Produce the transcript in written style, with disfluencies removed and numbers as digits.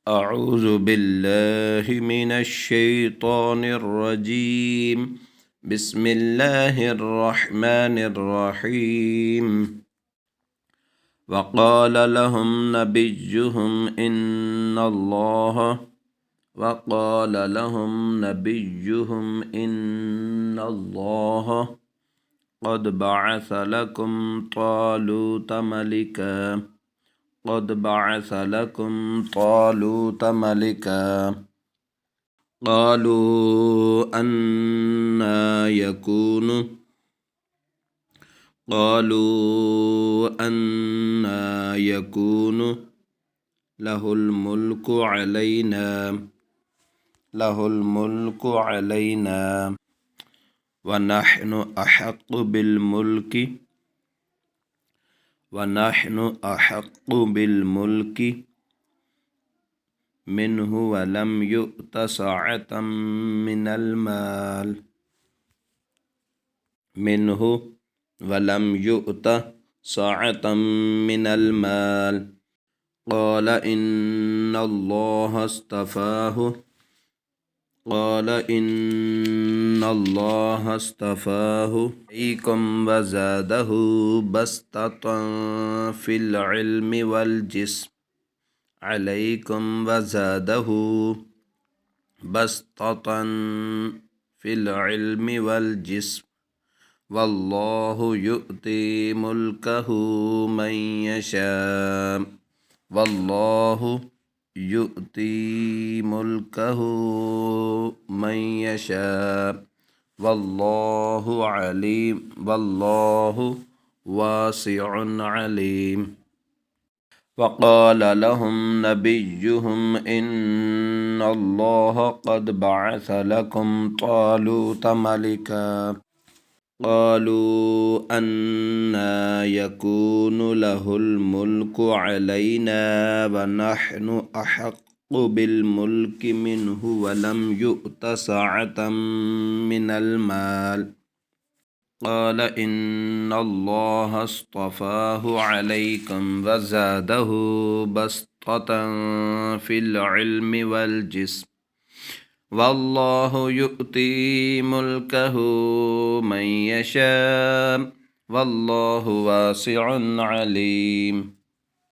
أعوذ بالله من الشيطان الرجيم. بسم الله الرحمن الرحيم. وقال لهم نبيهم إن الله قد بعث لكم طالوت ملكا قالوا أنا يكون له الملك علينا ونحن أحق بالملك منه ولم يؤت سعة من المال قال إن الله اصطفاه عليكم وزاده بسطة في العلم والجسم والله يؤتي ملكه من يشاء والله واسع عليم. وقال لهم نبيهم إن الله قد بعث لكم طالوت ملكا قالوا أنا يكون له الملك علينا ونحن أحق بالملك منه ولم يؤت سعة من المال قال إن الله اصطفاه عليكم وزاده بسطة في العلم والجسم والله يؤتي ملكه من يشاء والله واسع عليم.